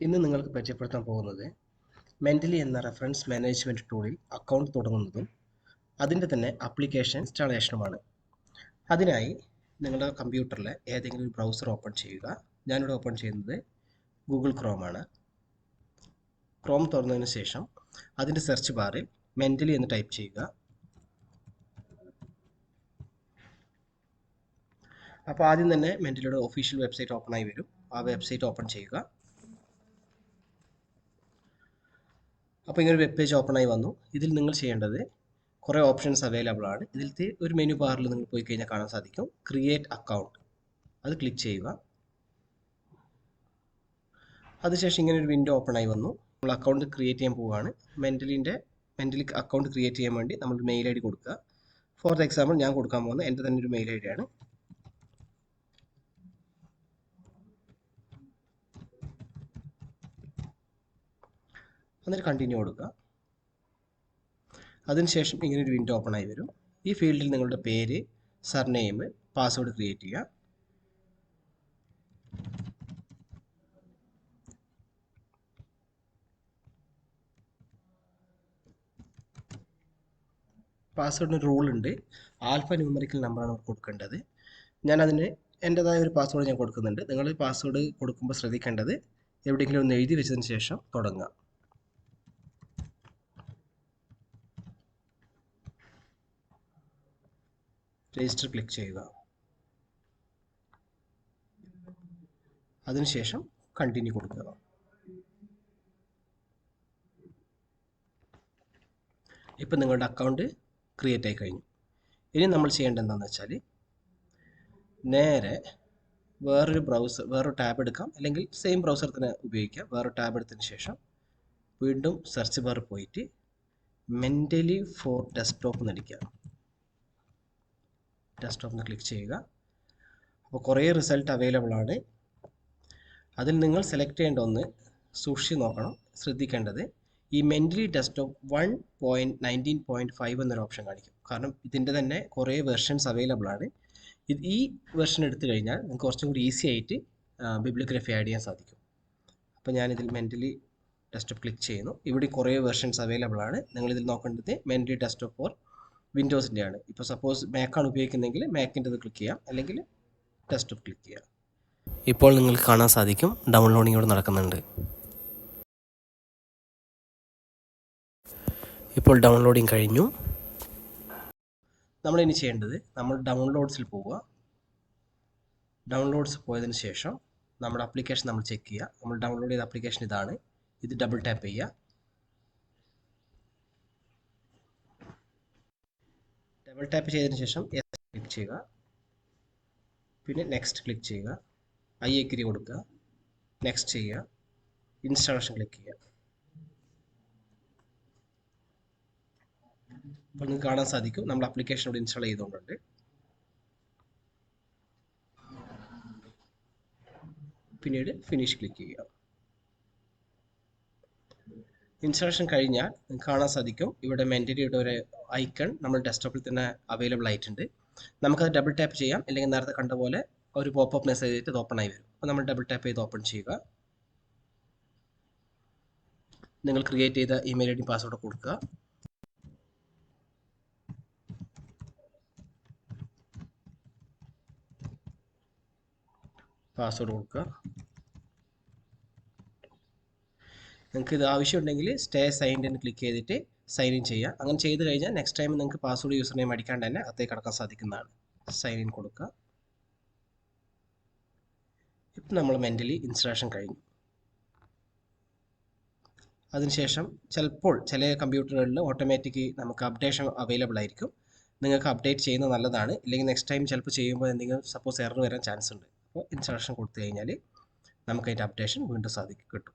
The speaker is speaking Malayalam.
ഇന്ന് നിങ്ങൾക്ക് പരിചയപ്പെടുത്താൻ പോകുന്നത് മെൻ്റലി എന്ന റെഫറൻസ് മാനേജ്മെൻറ്റ് ടൂളിൽ അക്കൗണ്ട് തുടങ്ങുന്നതും അതിൻ്റെ തന്നെ ആപ്ലിക്കേഷൻ ഇൻസ്റ്റാളേഷനുമാണ്. അതിനായി നിങ്ങളുടെ കമ്പ്യൂട്ടറിൽ ഏതെങ്കിലും ഒരു ബ്രൗസർ ഓപ്പൺ ചെയ്യുക. ഞാനിവിടെ ഓപ്പൺ ചെയ്യുന്നത് ഗൂഗിൾ ക്രോമാണ്. ക്രോം തുറന്നതിന് ശേഷം അതിൻ്റെ സെർച്ച് ബാറിൽ മെൻ്റലി എന്ന് ടൈപ്പ് ചെയ്യുക. അപ്പോൾ ആദ്യം തന്നെ മെൻ്റലിയുടെ ഒഫീഷ്യൽ വെബ്സൈറ്റ് ഓപ്പൺ ആയി വരും. ആ വെബ്സൈറ്റ് ഓപ്പൺ ചെയ്യുക. അപ്പോൾ ഇങ്ങനെ ഒരു വെബ് പേജ് ഓപ്പൺ ആയി വന്നു. ഇതിൽ നിങ്ങൾ ചെയ്യേണ്ടത് കുറേ ഓപ്ഷൻസ് അവൈലബിൾ ആണ്. ഇതിലത്തെ ഒരു മെനു ബാറിൽ നിങ്ങൾ പോയി കഴിഞ്ഞാൽ കാണാൻ സാധിക്കും ക്രിയേറ്റ് അക്കൗണ്ട്. അത് ക്ലിക്ക് ചെയ്യുക. അതിനുശേഷം ഇങ്ങനെ ഒരു വിൻഡോ ഓപ്പൺ ആയി വന്നു. നമ്മൾ അക്കൗണ്ട് ക്രിയേറ്റ് ചെയ്യാൻ പോവുകയാണ്. മെൻ്റലി അക്കൗണ്ട് ക്രിയേറ്റ് ചെയ്യാൻ വേണ്ടി നമ്മൾ മെയിൽ ഐ ഡി കൊടുക്കുക. ഫോർ എക്സാമ്പിൾ ഞാൻ കൊടുക്കാൻ പോകുന്നത് എൻ്റെ തന്നെ ഒരു മെയിൽ ഐ ഡി ആണ്. എന്നിട്ട് കണ്ടിന്യൂ കൊടുക്കുക. അതിനുശേഷം ഇങ്ങനെ ഒരു വിൻഡോ ഓപ്പൺ ആയി വരും. ഈ ഫീൽഡിൽ നിങ്ങളുടെ പേര്, സർനെയിം, പാസ്വേഡ് ക്രിയേറ്റ് ചെയ്യുക. പാസ്വേഡിന് റൂൾ ഉണ്ട്. ആൽഫ ന്യൂമറിക്കൽ നമ്പറാണ് കൊടുക്കേണ്ടത്. ഞാനതിന് എൻ്റെതായ ഒരു പാസ്വേഡ് ഞാൻ കൊടുക്കുന്നുണ്ട്. നിങ്ങൾ പാസ്വേഡ് കൊടുക്കുമ്പോൾ ശ്രദ്ധിക്കേണ്ടത് എവിടെയെങ്കിലും ഒന്ന് എഴുതി വെച്ചതിന് ശേഷം തുടങ്ങുക. രജിസ്റ്റർ ക്ലിക്ക് ചെയ്യുക. അതിനുശേഷം കണ്ടിന്യൂ കൊടുക്കുക. ഇപ്പം നിങ്ങളുടെ അക്കൗണ്ട് ക്രിയേറ്റ് ആയി കഴിഞ്ഞു. ഇനി നമ്മൾ ചെയ്യേണ്ടത് എന്താണെന്ന് വെച്ചാൽ നേരെ വേറൊരു ടാബ് എടുക്കാം, അല്ലെങ്കിൽ സെയിം ബ്രൗസർ തന്നെ ഉപയോഗിക്കാം. വേറൊരു ടാബ് എടുത്തതിന് ശേഷം വീണ്ടും സെർച്ച് ബാറിൽ പോയിട്ട് മെൻ്റലി ഫോർ ഡെസ്ക്ടോപ്പ് എന്നടിക്കുക. ഡെസ്ക്ടോപ്പിൽ ക്ലിക്ക് ചെയ്യുക. അപ്പോൾ കുറേ റിസൾട്ട് അവൈലബിൾ ആണ്. അതിൽ നിങ്ങൾ സെലക്ട് ചെയ്യേണ്ട ഒന്ന് സൂക്ഷിച്ച് നോക്കണം. ശ്രദ്ധിക്കേണ്ടത് ഈ മെൻ്റലി ഡെസ്ക്ടോപ്പ് 1.19.5 എന്നൊരു ഓപ്ഷൻ കാണിക്കും. കാരണം ഇതിൻ്റെ തന്നെ കുറേ വെർഷൻസ് അവൈലബിൾ ആണ്. ഈ വെർഷൻ എടുത്തു കഴിഞ്ഞാൽ നിങ്ങൾക്ക് കുറച്ചും കൂടി ഈസി ആയിട്ട് ബിബ്ലിയോഗ്രഫി ആഡ് ചെയ്യാൻ സാധിക്കും. അപ്പോൾ ഞാനിതിൽ മെൻ്റലി ഡെസ്ക്ടോപ്പ് ക്ലിക്ക് ചെയ്യുന്നു. ഇവിടെ കുറേ വെർഷൻസ് അവൈലബിൾ ആണ്. നിങ്ങളിതിൽ നോക്കേണ്ടത് മെൻ്റലി ഡെസ്ക്ടോപ്പ് ഫോർ വിൻഡോസിൻ്റെ ആണ്. ഇപ്പോൾ സപ്പോസ് മാക്കാണ് ഉപയോഗിക്കുന്നതെങ്കിൽ മാക്കിൻ്റെ ക്ലിക്ക് ചെയ്യാം, അല്ലെങ്കിൽ ഡെസ്ക്ടോപ്പ് ക്ലിക്ക് ചെയ്യാം. ഇപ്പോൾ നിങ്ങൾക്ക് കാണാൻ സാധിക്കും ഡൗൺലോഡിംഗ് ഇവിടെ നടക്കുന്നുണ്ട്. ഇപ്പോൾ ഡൗൺലോഡിംഗ് കഴിഞ്ഞു. നമ്മളിനി ചെയ്യേണ്ടത് നമ്മൾ ഡൗൺലോഡ്സിൽ പോവുക. ഡൗൺലോഡ്സ് പോയതിന് ശേഷം നമ്മുടെ ആപ്ലിക്കേഷൻ നമ്മൾ ചെക്ക് ചെയ്യുക. നമ്മൾ ഡൗൺലോഡ് ചെയ്ത ആപ്ലിക്കേഷൻ ഇതാണ്. ഇത് ഡബിൾ ടാപ്പ് ചെയ്യുക. ഡബിൾ ടാപ്പ് ചെയ്തതിന് ശേഷം ക്ലിക്ക് ചെയ്യുക. പിന്നെ നെക്സ്റ്റ് ക്ലിക്ക് ചെയ്യുക. ഐ അഗ്രി കൊടുക്കുക. നെക്സ്റ്റ് ചെയ്യുക. ഇൻസ്റ്റാളേഷൻ ക്ലിക്ക് ചെയ്യുക. അപ്പോൾ നിങ്ങൾക്ക് കാണാൻ സാധിക്കും നമ്മൾ ആപ്ലിക്കേഷൻ ഇവിടെ ഇൻസ്റ്റാൾ ചെയ്തുകൊണ്ടുണ്ട്. പിന്നീട് ഫിനിഷ് ക്ലിക്ക് ചെയ്യുക. ഇൻസ്റ്റാളേഷൻ കഴിഞ്ഞാൽ നിങ്ങൾക്ക് കാണാൻ സാധിക്കും ഇവിടെ മെൻ്റലിയുടെ ഒരു ഐക്കൺ നമ്മൾ ഡെസ്ക്ടോപ്പിൽ തന്നെ അവൈലബിൾ ആയിട്ടുണ്ട്. നമുക്കത് ഡബിൾ ടാപ്പ് ചെയ്യാം, അല്ലെങ്കിൽ നേരത്തെ കണ്ട പോലെ ഒരു പോപ്പപ്പ് മെസ്സേജ് ആയിട്ട് ഇത് ഓപ്പൺ ആയി വരും. അപ്പോൾ നമ്മൾ ഡബിൾ ടാപ്പ് ചെയ്ത് ഓപ്പൺ ചെയ്യുക. നിങ്ങൾ ക്രിയേറ്റ് ചെയ്ത ഇമെയിൽ ഐ ഡി പാസ്വേഡ് കൊടുക്കുക. പാസ്വേഡ് കൊടുക്കുക. നിങ്ങൾക്ക് ഇത് ആവശ്യമുണ്ടെങ്കിൽ സ്റ്റേ സൈൻഡ് എന്ന് ക്ലിക്ക് ചെയ്തിട്ട് സൈൻ ഇൻ ചെയ്യുക. അങ്ങനെ ചെയ്ത് കഴിഞ്ഞാൽ നെക്സ്റ്റ് ടൈം നിങ്ങൾക്ക് പാസ്വേഡ് യൂസർ നെയിം അടിക്കാണ്ട് തന്നെ അകത്തേക്ക് കടക്കാൻ സാധിക്കുന്നതാണ്. സൈൻ ഇൻ കൊടുക്കുക. ഇപ്പം നമ്മൾ മെൻ്റലി ഇൻസ്റ്റാളേഷൻ കഴിഞ്ഞു. അതിനുശേഷം ചിലപ്പോൾ ചില കമ്പ്യൂട്ടറുകളിൽ ഓട്ടോമാറ്റിക് നമുക്ക് അപ്ഡേഷൻ അവൈലബിൾ ആയിരിക്കും. നിങ്ങൾക്ക് അപ്ഡേറ്റ് ചെയ്യുന്നത് നല്ലതാണ്. ഇല്ലെങ്കിൽ നെക്സ്റ്റ് ടൈം ചിലപ്പോൾ ചെയ്യുമ്പോൾ എന്തെങ്കിലും സപ്പോസ് എറർ വരാൻ ചാൻസ് ഉണ്ട്. അപ്പോൾ ഇൻസ്റ്റാളേഷൻ കൊടുത്തു കഴിഞ്ഞാൽ നമുക്ക് അതിൻ്റെ അപ്ഡേഷൻ വീണ്ടും കിട്ടും.